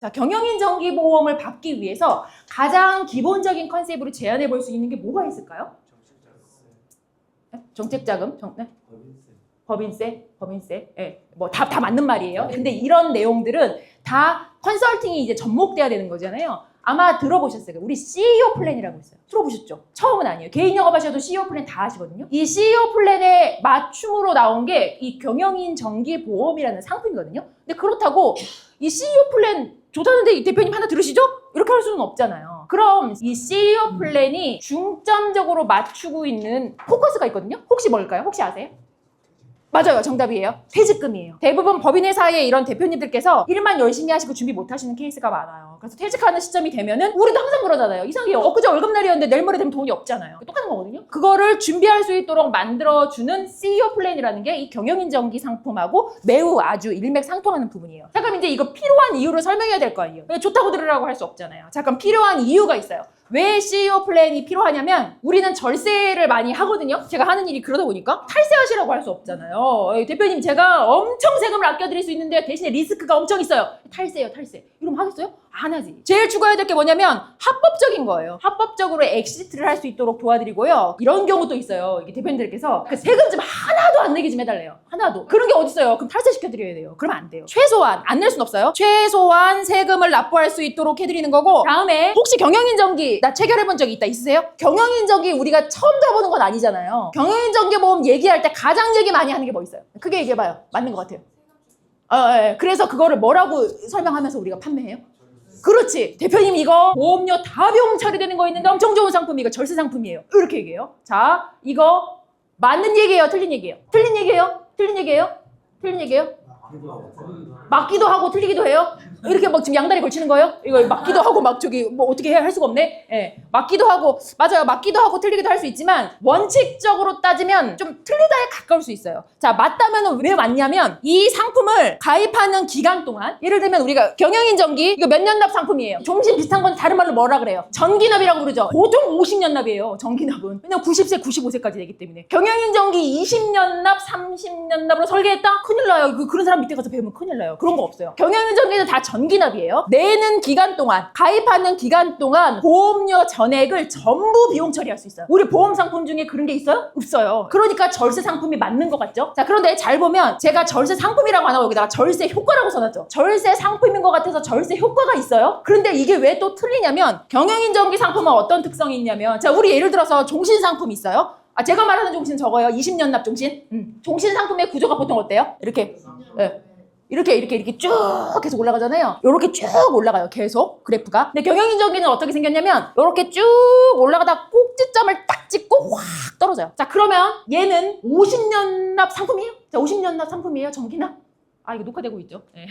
자, 경영인 정기보험을 받기 위해서 가장 기본적인 컨셉으로 제안해 볼 수 있는 게 뭐가 있을까요? 정책자금, 법인세, 예, 뭐 다 맞는 말이에요. 근데 이런 내용들은 다 컨설팅이 이제 접목돼야 되는 거잖아요. 아마 들어보셨어요. 우리 CEO 플랜이라고 있어요. 들어보셨죠? 처음은 아니에요. 개인 영업하셔도 CEO 플랜 다 하시거든요. 이 CEO 플랜에 맞춤으로 나온 게 이 경영인 정기보험이라는 상품이거든요. 근데 그렇다고 이 CEO 플랜 좋다는데 이 대표님 하나 들으시죠? 이렇게 할 수는 없잖아요. 그럼 이 CEO 플랜이 중점적으로 맞추고 있는 포커스가 있거든요. 혹시 뭘까요? 혹시 아세요? 맞아요. 정답이에요. 퇴직금이에요. 대부분 법인회사의 이런 대표님들께서 일만 열심히 하시고 준비 못 하시는 케이스가 많아요. 그래서 퇴직하는 시점이 되면은 우리도 항상 그러잖아요. 이상해요. 엊그제 월급날이었는데 내일 모레 되면 돈이 없잖아요. 똑같은 거거든요. 그거를 준비할 수 있도록 만들어주는 CEO 플랜이라는 게 이 경영인 정기 상품하고 매우 아주 일맥상통하는 부분이에요. 잠깐 이제 이거 필요한 이유를 설명해야 될 거 아니에요. 좋다고 들으라고 할 수 없잖아요. 잠깐 필요한 이유가 있어요. 왜 CEO 플랜이 필요하냐면 우리는 절세를 많이 하거든요. 제가 하는 일이 그러다 보니까 탈세하시라고 할 수 없잖아요. 대표님 제가 엄청 세금을 아껴드릴 수 있는데 대신에 리스크가 엄청 있어요. 탈세요, 탈세. 이러면 하겠어요? 안 하지. 제일 추가해야 될 게 뭐냐면 합법적인 거예요. 합법적으로 엑시트를 할 수 있도록 도와드리고요. 이런 경우도 있어요. 이게 대표님들께서 그 세금 좀 하나도 안 내게 좀 해달래요. 하나도. 그런 게 어딨어요. 그럼 탈세시켜드려야 돼요. 그러면 안 돼요. 최소한 안 낼 순 없어요. 최소한 세금을 납부할 수 있도록 해드리는 거고, 다음에 혹시 경영인정기 나 체결해본 적이 있으세요? 경영인정기 우리가 처음 들어보는 건 아니잖아요. 경영인정기보험 얘기할 때 가장 얘기 많이 하는 게 뭐 있어요? 크게 얘기해봐요. 맞는 것 같아요. 예. 그래서 그거를 뭐라고 설명하면서 우리가 판매해요? 그렇지. 대표님 이거 보험료 다 비용 처리되는 거 있는데 엄청 좋은 상품이 이거 절세 상품이에요. 이렇게 얘기해요. 자, 이거 맞는 얘기예요? 틀린 얘기예요? 틀린 얘기예요? 틀린 얘기예요? 틀린 얘기예요? 맞기도 하고 틀리기도 해요? 이렇게 막 지금 양다리 걸치는 거예요? 이거 맞기도 하고 막 저기 뭐 어떻게 해야 할 수가 없네? 예. 맞기도 하고, 맞아요. 맞기도 하고 틀리기도 할 수 있지만 원칙적으로 따지면 좀 틀리다에 가까울 수 있어요. 자, 맞다면 왜 맞냐면 이 상품을 가입하는 기간 동안, 예를 들면 우리가 경영인정기 이거 몇 년 납 상품이에요. 종신 비슷한 건 다른 말로 뭐라 그래요? 전기납이라고 그러죠. 보통 50년 납이에요. 전기납은. 왜냐면 90세, 95세까지 되기 때문에. 경영인정기 20년 납, 30년 납으로 설계했다? 큰일 나요. 그런 사람 밑에 가서 배우면 큰일 나요. 그런 거 없어요. 경영인정기는 다 전기납이에요. 내는 기간 동안, 가입하는 기간 동안 보험료 전액을 전부 비용 처리할 수 있어요. 우리 보험 상품 중에 그런 게 있어요? 없어요. 그러니까 절세 상품이 맞는 것 같죠? 자, 그런데 잘 보면 제가 절세 상품이라고 안 하고 여기다가 절세 효과라고 써놨죠. 절세 상품인 것 같아서 절세 효과가 있어요. 그런데 이게 왜 또 틀리냐면 경영인정기 상품은 어떤 특성이 있냐면, 자, 우리 예를 들어서 종신 상품 있어요. 제가 말하는 종신 저거요. 20년 납 종신. 종신 상품의 구조가 보통 어때요? 이렇게. 네. 이렇게 쭉 계속 올라가잖아요. 이렇게 쭉 올라가요. 계속 그래프가. 근데 경영인정기는 어떻게 생겼냐면 이렇게 쭉 올라가다 꼭지점을 딱 찍고 확 떨어져요. 자, 그러면 얘는 50년 납 상품이에요? 자, 50년 납 상품이에요? 정기납? 이거 녹화되고 있죠. 네.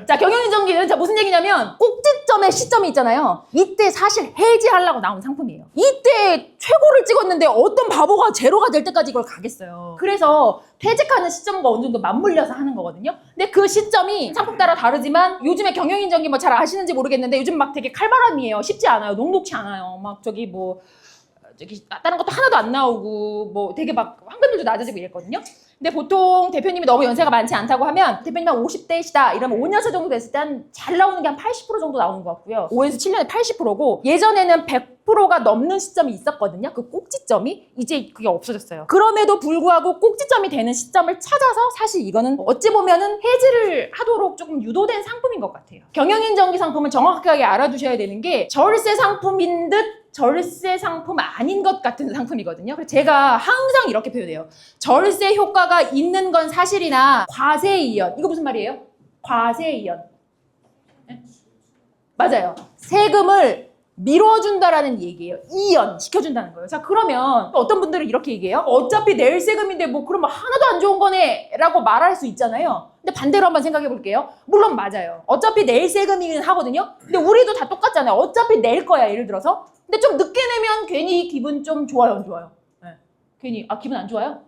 자, 경영인정기는 자 무슨 얘기냐면 꼭지점의 시점이 있잖아요. 이때 사실 해지하려고 나온 상품이에요. 이때 최고를 찍었는데 어떤 바보가 제로가 될 때까지 이걸 가겠어요. 그래서 퇴직하는 시점과 어느 정도 맞물려서 하는 거거든요. 근데 그 시점이 상품 따라 다르지만 요즘에 경영인정기 뭐 잘 아시는지 모르겠는데 요즘 막 되게 칼바람이에요. 쉽지 않아요. 녹록치 않아요. 막 저기 다른 것도 하나도 안 나오고 뭐 되게 막 환급률도 낮아지고 이랬거든요. 근데 보통 대표님이 너무 연세가 많지 않다고 하면 대표님 한 50대시다 이러면 5년차 정도 됐을 때 잘 나오는 게 한 80% 정도 나오는 것 같고요. 5에서 7년에 80%고 예전에는 100%가 넘는 시점이 있었거든요. 그 꼭지점이 이제 그게 없어졌어요. 그럼에도 불구하고 꼭지점이 되는 시점을 찾아서 사실 이거는 어찌 보면은 해지를 하도록 조금 유도된 상품인 것 같아요. 경영인정기 상품은 정확하게 알아두셔야 되는 게 절세 상품인 듯 절세 상품 아닌 것 같은 상품이거든요. 그래서 제가 항상 이렇게 표현해요. 절세 효과가 있는 건 사실이나 과세이연. 이거 무슨 말이에요? 과세이연. 네? 맞아요. 세금을 밀어준다라는 얘기예요. 이연 시켜준다는 거예요. 자, 그러면 어떤 분들은 이렇게 얘기해요. 어차피 낼 세금인데 뭐 그럼 하나도 안 좋은 거네 라고 말할 수 있잖아요. 근데 반대로 한번 생각해 볼게요. 물론 맞아요. 어차피 낼 세금이긴 하거든요. 근데 우리도 다 똑같잖아요. 어차피 낼 거야, 예를 들어서. 근데 좀 늦게 내면 괜히 기분 좀 좋아요, 안 좋아요? 네. 괜히 기분 안 좋아요?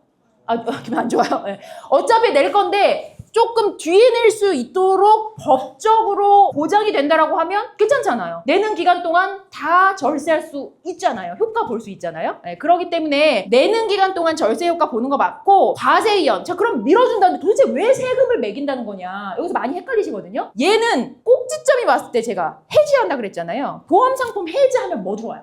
기분 안 좋아요. 네. 어차피 낼 건데 조금 뒤에 낼 수 있도록 법적으로 보장이 된다라고 하면 괜찮잖아요. 내는 기간 동안 다 절세할 수 있잖아요. 효과 볼 수 있잖아요. 네, 그렇기 때문에 내는 기간 동안 절세 효과 보는 거 맞고 과세이연. 자, 그럼 밀어준다는데 도대체 왜 세금을 매긴다는 거냐? 여기서 많이 헷갈리시거든요. 얘는 꼭 꼭지점이 왔을 때 제가 해지한다 그랬잖아요. 보험 상품 해지하면 뭐 들어와요?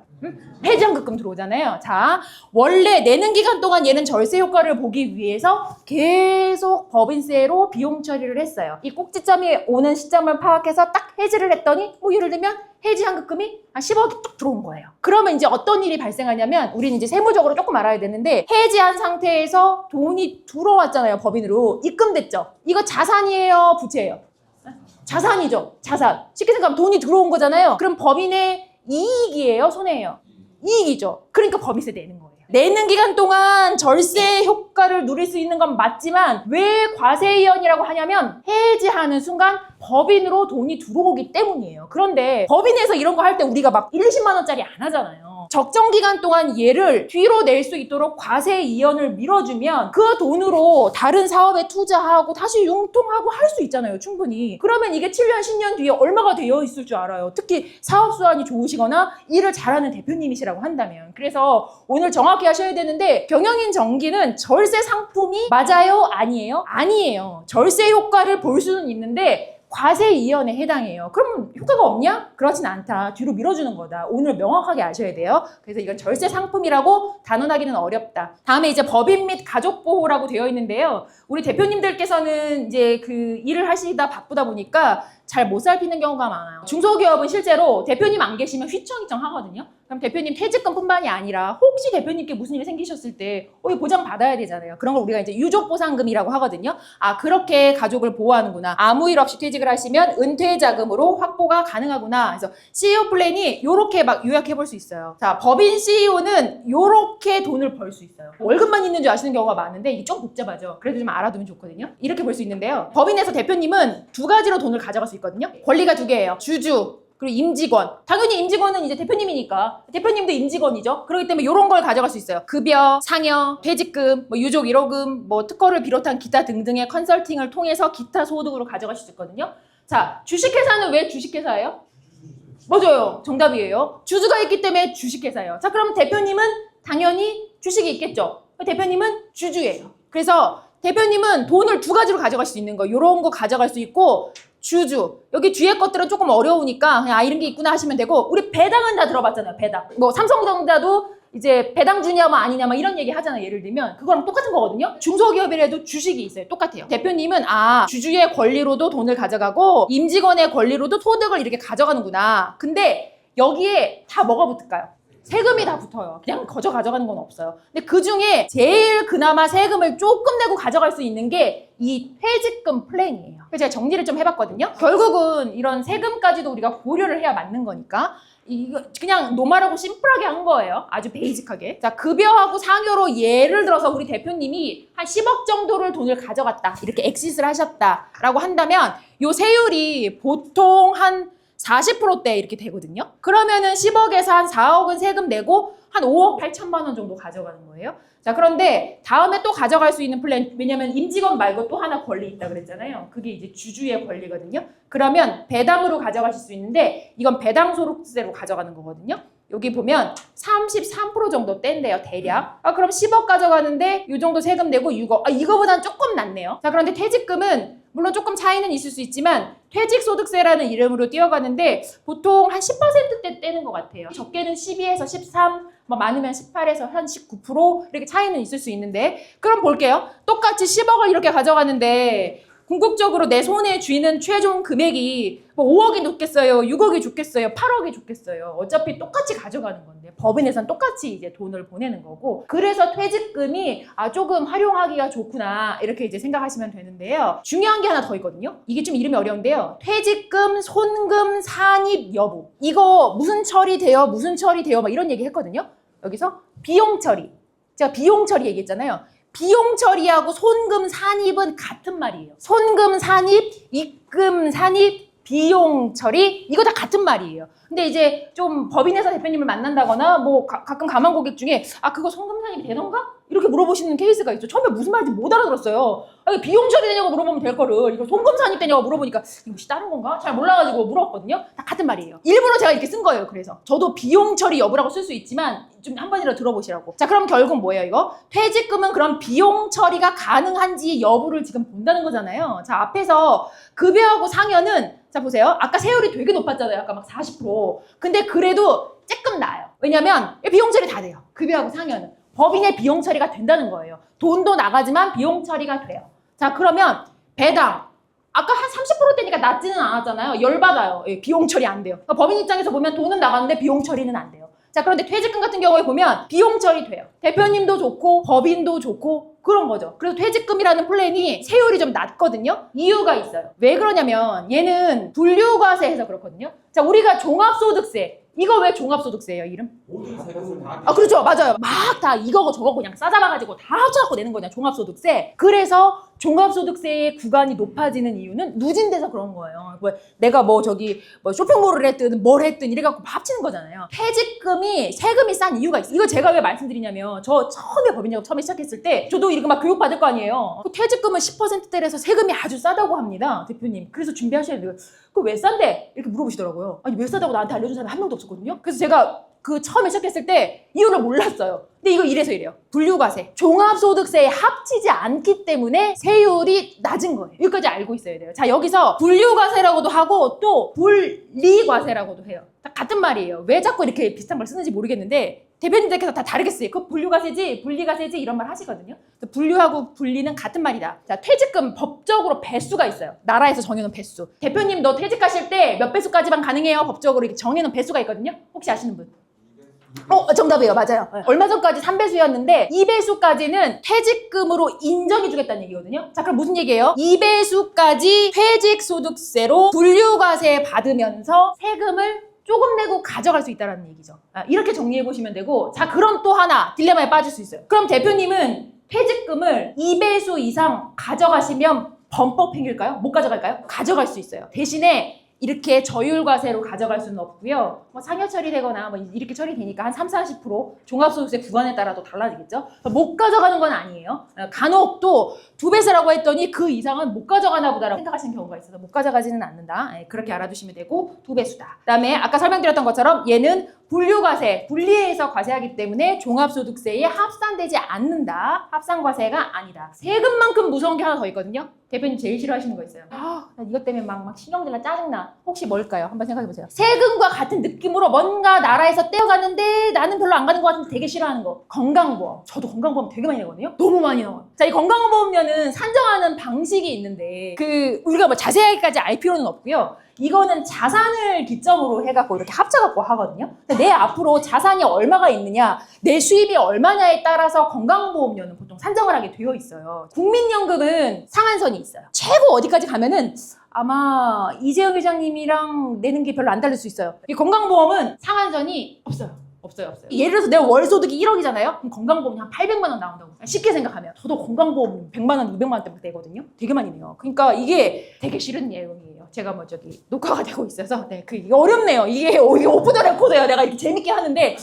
해지환급금 들어오잖아요. 자, 원래 내는 기간 동안 얘는 절세 효과를 보기 위해서 계속 법인세로 비용 처리를 했어요. 이 꼭지점이 오는 시점을 파악해서 딱 해지를 했더니 뭐 예를 들면 해지환급금이 한 10억이 뚝 들어온 거예요. 그러면 이제 어떤 일이 발생하냐면 우리는 이제 세무적으로 조금 알아야 되는데 해지한 상태에서 돈이 들어왔잖아요. 법인으로 입금됐죠. 이거 자산이에요? 부채예요? 자산이죠. 자산. 쉽게 생각하면 돈이 들어온 거잖아요. 그럼 법인의 이익이에요? 손해예요? 이익이죠. 그러니까 법인세 내는 거예요. 내는 기간 동안 절세 효과를 누릴 수 있는 건 맞지만 왜 과세이연이라고 하냐면 해지하는 순간 법인으로 돈이 들어오기 때문이에요. 그런데 법인에서 이런 거 할 때 우리가 막 1, 20만 원짜리 안 하잖아요. 적정 기간 동안 얘를 뒤로 낼 수 있도록 과세 이연을 밀어주면 그 돈으로 다른 사업에 투자하고 다시 융통하고 할 수 있잖아요. 충분히. 그러면 이게 7년, 10년 뒤에 얼마가 되어 있을 줄 알아요. 특히 사업 수완이 좋으시거나 일을 잘하는 대표님이시라고 한다면. 그래서 오늘 정확히 하셔야 되는데 경영인 정기는 절세 상품이 맞아요? 아니에요? 아니에요. 절세 효과를 볼 수는 있는데 과세 이연에 해당해요. 그러면 효과가 없냐? 그렇진 않다. 뒤로 밀어주는 거다. 오늘 명확하게 아셔야 돼요. 그래서 이건 절세 상품이라고 단언하기는 어렵다. 다음에 이제 법인 및 가족보호라고 되어 있는데요. 우리 대표님들께서는 이제 그 일을 하시다 바쁘다 보니까 잘 못 살피는 경우가 많아요. 중소기업은 실제로 대표님 안 계시면 휘청휘청 하거든요. 그럼 대표님 퇴직금뿐만이 아니라 혹시 대표님께 무슨 일이 생기셨을 때 보장 받아야 되잖아요. 그런 걸 우리가 이제 유족보상금이라고 하거든요. 아, 그렇게 가족을 보호하는구나. 아무 일 없이 퇴직을 하시면 은퇴자금으로 확보가 가능하구나. 그래서 CEO 플랜이 이렇게 막 요약해 볼 수 있어요. 자, 법인 CEO는 이렇게 돈을 벌 수 있어요. 월급만 있는 줄 아시는 경우가 많은데 이게 좀 복잡하죠. 그래도 좀 알아두면 좋거든요. 이렇게 볼 수 있는데요. 법인에서 대표님은 두 가지로 돈을 가져갈 수 있거든요. 권리가 두 개예요. 주주 그리고 임직원. 당연히 임직원은 이제 대표님이니까 대표님도 임직원이죠. 그렇기 때문에 이런 걸 가져갈 수 있어요. 급여, 상여, 퇴직금, 뭐 유족 1호금, 뭐 특허를 비롯한 기타 등등의 컨설팅을 통해서 기타 소득으로 가져갈 수 있거든요. 자, 주식회사는 왜 주식회사예요? 맞아요. 정답이에요. 주주가 있기 때문에 주식회사예요. 자, 그럼 대표님은 당연히 주식이 있겠죠. 대표님은 주주예요. 그래서 대표님은 돈을 두 가지로 가져갈 수 있는 거예요. 이런 거 가져갈 수 있고 주주. 여기 뒤에 것들은 조금 어려우니까 그냥 이런 게 있구나 하시면 되고 우리 배당은 다 들어봤잖아요. 배당. 뭐 삼성전자도 이제 배당주냐 뭐 아니냐 막 이런 얘기 하잖아요. 예를 들면 그거랑 똑같은 거거든요. 중소기업이라도 주식이 있어요. 똑같아요. 대표님은 주주의 권리로도 돈을 가져가고 임직원의 권리로도 소득을 이렇게 가져가는구나. 근데 여기에 다 뭐가 붙을까요? 세금이 다 붙어요. 그냥 거저 가져가는 건 없어요. 근데 그중에 제일 그나마 세금을 조금 내고 가져갈 수 있는 게 이 퇴직금 플랜이에요. 그래서 제가 정리를 좀 해봤거든요. 결국은 이런 세금까지도 우리가 고려를 해야 맞는 거니까 이거 그냥 노멀하고 심플하게 한 거예요. 아주 베이직하게. 자, 급여하고 상여로 예를 들어서 우리 대표님이 한 10억 정도를 돈을 가져갔다. 이렇게 엑시스를 하셨다라고 한다면 요 세율이 보통 한 40%대 이렇게 되거든요. 그러면은 10억에서 한 4억은 세금 내고 한 5억 8천만 원 정도 가져가는 거예요. 자, 그런데 다음에 또 가져갈 수 있는 플랜, 왜냐면 임직원 말고 또 하나 권리 있다 그랬잖아요. 그게 이제 주주의 권리거든요. 그러면 배당으로 가져가실 수 있는데 이건 배당 소득세로 가져가는 거거든요. 여기 보면 33% 정도 뗀대요, 대략. 그럼 10억 가져가는데 이 정도 세금 내고 6억. 이거보다는 조금 낫네요. 자, 그런데 퇴직금은 물론 조금 차이는 있을 수 있지만 퇴직소득세라는 이름으로 뛰어가는데 보통 한 10%대 떼는 것 같아요. 적게는 12에서 13, 뭐 많으면 18에서 한 19% 이렇게 차이는 있을 수 있는데 그럼 볼게요. 똑같이 10억을 이렇게 가져가는데 궁극적으로 내 손에 쥐는 최종 금액이 뭐 5억이 좋겠어요, 6억이 좋겠어요, 8억이 좋겠어요. 어차피 똑같이 가져가는 건데 법인에선 똑같이 이제 돈을 보내는 거고 그래서 퇴직금이 조금 활용하기가 좋구나 이렇게 이제 생각하시면 되는데요. 중요한 게 하나 더 있거든요. 이게 좀 이름이 어려운데요. 퇴직금, 손금, 산입 여부. 이거 무슨 처리돼요, 무슨 처리돼요 막 이런 얘기 했거든요. 여기서 비용 처리. 제가 비용 처리 얘기했잖아요. 비용 처리하고 손금 산입은 같은 말이에요. 손금 산입, 입금 산입, 비용 처리 이거 다 같은 말이에요. 근데 이제 좀 법인회사 대표님을 만난다거나 뭐 가끔 가만 고객 중에 그거 손금 산입이 되던가? 이렇게 물어보시는 케이스가 있죠. 처음에 무슨 말인지 못 알아들었어요. 비용 처리되냐고 물어보면 될 거를 이거 손금 산입되냐고 물어보니까 이거 혹시 다른 건가? 잘 몰라가지고 물어봤거든요. 다 같은 말이에요. 일부러 제가 이렇게 쓴 거예요. 그래서 저도 비용 처리 여부라고 쓸 수 있지만 좀 한 번이라도 들어보시라고. 자, 그럼 결국 뭐예요 이거? 퇴직금은 그럼 비용 처리가 가능한지 여부를 지금 본다는 거잖아요. 자, 앞에서 급여하고 상여는 자 보세요. 아까 세율이 되게 높았잖아요. 아까 막 40%. 근데 그래도 조금 나아요. 왜냐면 비용 처리 다 돼요. 급여하고 상여는. 법인의 비용 처리가 된다는 거예요. 돈도 나가지만 비용 처리가 돼요. 자 그러면 배당. 아까 한 30%대니까 낮지는 않았잖아요. 열받아요. 예, 비용 처리 안 돼요. 그러니까 법인 입장에서 보면 돈은 나가는데 비용 처리는 안 돼요. 자 그런데 퇴직금 같은 경우에 보면 비용 처리 돼요. 대표님도 좋고 법인도 좋고 그런 거죠. 그래서 퇴직금이라는 플랜이 세율이 좀 낮거든요. 이유가 있어요. 왜 그러냐면 얘는 분류과세해서 그렇거든요. 자 우리가 종합소득세 이거 왜 종합소득세예요 이름? 모든 세금을 다 아 그렇죠 맞아요. 막 다 이거고 저거고 그냥 싸잡아가지고 다 합쳐갖고 내는 거냐 종합소득세. 그래서 종합소득세의 구간이 높아지는 이유는 누진돼서 그런 거예요. 뭐 내가 뭐 저기 뭐 쇼핑몰을 했든 뭘 했든 이래갖고 합치는 거잖아요. 퇴직금이 세금이 싼 이유가 있어요. 이거 제가 왜 말씀드리냐면 저 처음에 법인작업 처음에 시작했을 때 저도 이렇게 막 교육받을 거 아니에요. 그 퇴직금은 10%대라서 세금이 아주 싸다고 합니다. 대표님. 그래서 준비하셔야 돼요. 그거 왜 싼데? 이렇게 물어보시더라고요. 아니 왜 싸다고 나한테 알려준 사람이 한 명도 없었거든요. 그래서 제가 그 처음에 시작했을 때 이유를 몰랐어요. 근데 이거 이래서 이래요. 분류과세. 종합소득세에 합치지 않기 때문에 세율이 낮은 거예요. 여기까지 알고 있어야 돼요. 자 여기서 분류과세라고도 하고 또 분리과세라고도 해요. 다 같은 말이에요. 왜 자꾸 이렇게 비슷한 걸 쓰는지 모르겠는데 대표님들께서 다 다르게 쓰요. 그 분류과세지 분리과세지 이런 말 하시거든요. 분류하고 분리는 같은 말이다. 자 퇴직금 법적으로 배수가 있어요. 나라에서 정해놓은 배수. 대표님 너 퇴직하실 때 몇 배수까지만 가능해요? 법적으로 이렇게 정해놓은 배수가 있거든요. 혹시 아시는 분? 정답이에요. 맞아요. 네. 얼마 전까지 3배수였는데 2배수까지는 퇴직금으로 인정해주겠다는 얘기거든요. 자 그럼 무슨 얘기예요? 2배수까지 퇴직소득세로 분류과세 받으면서 세금을 조금 내고 가져갈 수 있다는 얘기죠. 이렇게 정리해보시면 되고 자 그럼 또 하나 딜레마에 빠질 수 있어요. 그럼 대표님은 퇴직금을 2배수 이상 가져가시면 범법행위일까요? 못 가져갈까요? 가져갈 수 있어요. 대신에 이렇게 저율과세로 가져갈 수는 없고요. 뭐 상여 처리되거나 뭐 이렇게 처리되니까 한 30, 40% 종합소득세 구간에 따라 또 달라지겠죠. 못 가져가는 건 아니에요. 간혹 또 2배수라고 했더니 그 이상은 못 가져가나 보다라고 생각하시는 경우가 있어서 못 가져가지는 않는다. 그렇게 알아두시면 되고 2배수다. 그다음에 아까 설명드렸던 것처럼 얘는 분류과세, 분리해서 과세하기 때문에 종합소득세에 합산되지 않는다. 합산과세가 아니다. 세금만큼 무서운 게 하나 더 있거든요. 대표님 제일 싫어하시는 거 있어요. 나 이것 때문에 막 신경질나 짜증나. 혹시 뭘까요? 한번 생각해보세요. 세금과 같은 느낌으로 뭔가 나라에서 떼어가는데 나는 별로 안 가는 것 같은데 되게 싫어하는 거. 건강보험. 저도 건강보험 되게 많이 내거든요. 너무 많이 나와요. 자, 이 건강보험료는 산정하는 방식이 있는데 우리가 뭐 자세하게까지 알 필요는 없고요. 이거는 자산을 기점으로 해갖고 이렇게 합쳐갖고 하거든요. 근데 내 앞으로 자산이 얼마가 있느냐, 내 수입이 얼마냐에 따라서 건강보험료는 보통 산정을 하게 되어 있어요. 국민연금은 상한선이 있어요. 최고 어디까지 가면은 아마 이재용 회장님이랑 내는 게 별로 안 다를 수 있어요. 이 건강보험은 상한선이 없어요. 없어요. 예를 들어서 내 월소득이 1억이잖아요? 그럼 건강보험이 한 800만 원 나온다고. 쉽게 생각하면. 저도 건강보험 100만 원, 200만 원대 막 내거든요? 되게 많이 내요. 그러니까 이게 되게 싫은 내용이에요. 제가 뭐 저기 녹화가 되고 있어서. 네, 이게 어렵네요. 이게 오프 더 레코드예요. 내가 이렇게 재밌게 하는데,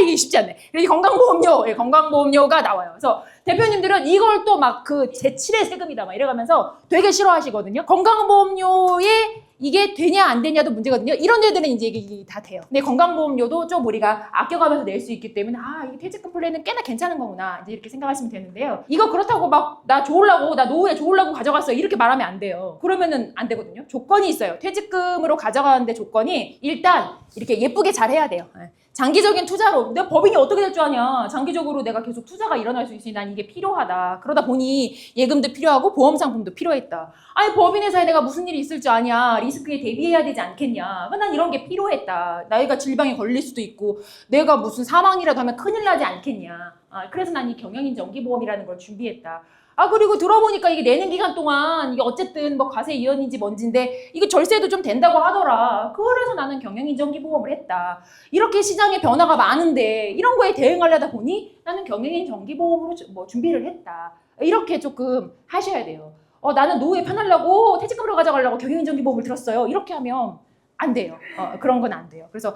이게 쉽지 않네. 그래서 건강보험료가 나와요. 그래서 대표님들은 이걸 또 막 제7의 세금이다 막 이래가면서 되게 싫어하시거든요. 건강보험료에 이게 되냐 안 되냐도 문제거든요. 이런 데들은 이제 이게 다 돼요. 근데 건강보험료도 좀 우리가 아껴가면서 낼 수 있기 때문에 이게 퇴직금 플랜은 꽤나 괜찮은 거구나 이제 이렇게 생각하시면 되는데요. 이거 그렇다고 막 나 노후에 좋으려고 가져갔어요 이렇게 말하면 안 돼요. 그러면은 안 되거든요. 조건이 있어요. 퇴직금으로 가져가는데 조건이 일단 이렇게 예쁘게 잘 해야 돼요. 장기적인 투자로 내 법인이 어떻게 될 줄 아냐. 장기적으로 내가 계속 투자가 일어날 수 있으니 난 이게 필요하다. 그러다 보니 예금도 필요하고 보험 상품도 필요했다. 아니 법인회사에 내가 무슨 일이 있을 줄 아냐. 리스크에 대비해야 되지 않겠냐. 난 이런 게 필요했다. 나이가 질병에 걸릴 수도 있고 내가 무슨 사망이라도 하면 큰일 나지 않겠냐. 그래서 난 이 경영인 정기보험이라는 걸 준비했다. 그리고 들어보니까 이게 내는 기간 동안 이게 어쨌든 뭐 과세 이연인지 뭔지인데 이게 절세도 좀 된다고 하더라. 그래서 나는 경영인정기보험을 했다. 이렇게 시장에 변화가 많은데 이런 거에 대응하려다 보니 나는 경영인정기보험으로 뭐 준비를 했다. 이렇게 조금 하셔야 돼요. 나는 노후에 편하려고 퇴직금으로 가져가려고 경영인정기보험을 들었어요. 이렇게 하면 안 돼요. 그런 건 안 돼요. 그래서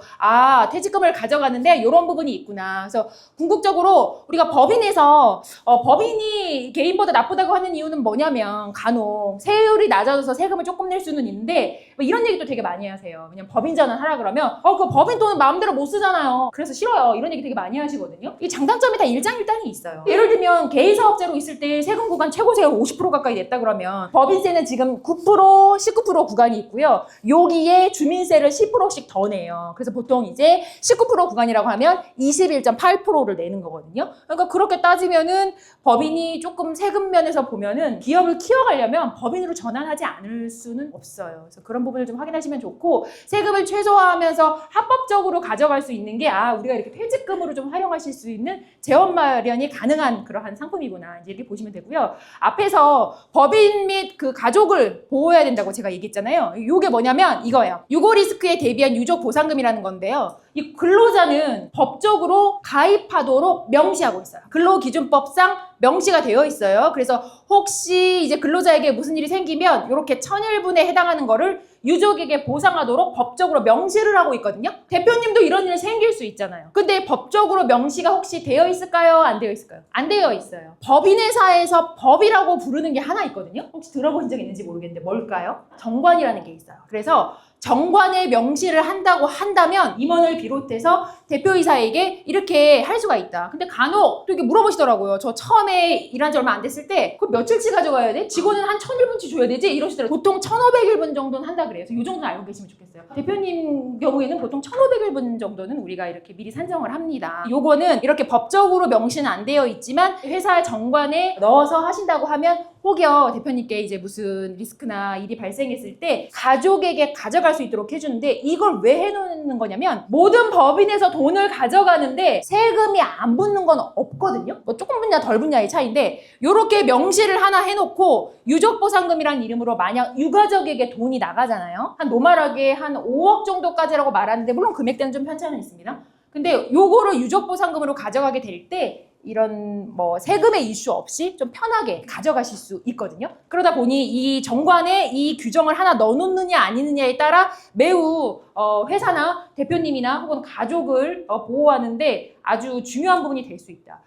퇴직금을 가져가는데 이런 부분이 있구나. 그래서 궁극적으로 우리가 법인에서 법인이 개인보다 나쁘다고 하는 이유는 뭐냐면 간혹 세율이 낮아져서 세금을 조금 낼 수는 있는데 뭐 이런 얘기도 되게 많이 하세요. 왜냐면 법인 전환하라 그러면 그 법인 돈은 마음대로 못 쓰잖아요. 그래서 싫어요. 이런 얘기 되게 많이 하시거든요. 이 장단점이 다 일장일단이 있어요. 예를 들면 개인 사업자로 있을 때 세금 구간 최고세가 50% 가까이 냈다 그러면 법인세는 지금 9%, 19% 구간이 있고요. 여기에 주민세를 10%씩 더 내요. 그래서 보통 이제 19% 구간이라고 하면 21.8%를 내는 거거든요. 그러니까 그렇게 따지면은 법인이 조금 세금 면에서 보면은 기업을 키워가려면 법인으로 전환하지 않을 수는 없어요. 그래서 그런 부분을 좀 확인하시면 좋고, 세금을 최소화하면서 합법적으로 가져갈 수 있는 게 우리가 이렇게 퇴직금으로 좀 활용하실 수 있는 재원 마련이 가능한 그러한 상품이구나, 이제 이렇게 보시면 되고요. 앞에서 법인 및 그 가족을 보호해야 된다고 제가 얘기했잖아요. 이게 뭐냐면 이거예요. 유고 리스크에 대비한 유족 보상금이라는 건데요. 이 근로자는 법적으로 가입하도록 명시하고 있어요. 근로기준법상 명시가 되어 있어요. 그래서 혹시 이제 근로자에게 무슨 일이 생기면 이렇게 천일분에 해당하는 거를 유족에게 보상하도록 법적으로 명시를 하고 있거든요. 대표님도 이런 일 생길 수 있잖아요. 근데 법적으로 명시가 혹시 되어 있을까요? 안 되어 있을까요? 안 되어 있어요. 법인회사에서 법이라고 부르는 게 하나 있거든요. 혹시 들어본 적 있는지 모르겠는데 뭘까요? 정관이라는 게 있어요. 그래서 정관에 명시를 한다고 한다면 임원을 비롯해서 대표이사에게 이렇게 할 수가 있다. 근데 간혹 또 이렇게 물어보시더라고요. 저 처음에 일한 지 얼마 안 됐을 때 그 며칠치 가져가야 돼? 직원은 한 1000일분치 줘야 되지? 이러시더라고요. 보통 1500일분 정도는 한다 그래요. 그래서 이 정도는 알고 계시면 좋겠어요. 대표님 경우에는 보통 1500일분 정도는 우리가 이렇게 미리 산정을 합니다. 요거는 이렇게 법적으로 명시는 안 되어 있지만 회사 정관에 넣어서 하신다고 하면 혹여 대표님께 이제 무슨 리스크나 일이 발생했을 때 가족에게 가져갈 수 있도록 해주는데, 이걸 왜 해놓는 거냐면 모든 법인에서 돈을 가져가는데 세금이 안 붙는 건 없거든요. 뭐 조금 분야 덜 분야의 차이인데, 요렇게 명시를 하나 해놓고 유족보상금이라는 이름으로 만약 유가족에게 돈이 나가잖아요. 한 노멀하게 한 5억 정도까지라고 말하는데 물론 금액대는 좀 편차는 있습니다. 근데 요거를 유족보상금으로 가져가게 될 때 이런 뭐 세금의 이슈 없이 좀 편하게 가져가실 수 있거든요. 그러다 보니 이 정관에 이 규정을 하나 넣어놓느냐 아니느냐에 따라 매우 회사나 대표님이나 혹은 가족을 보호하는데 아주 중요한 부분이 될 수 있다.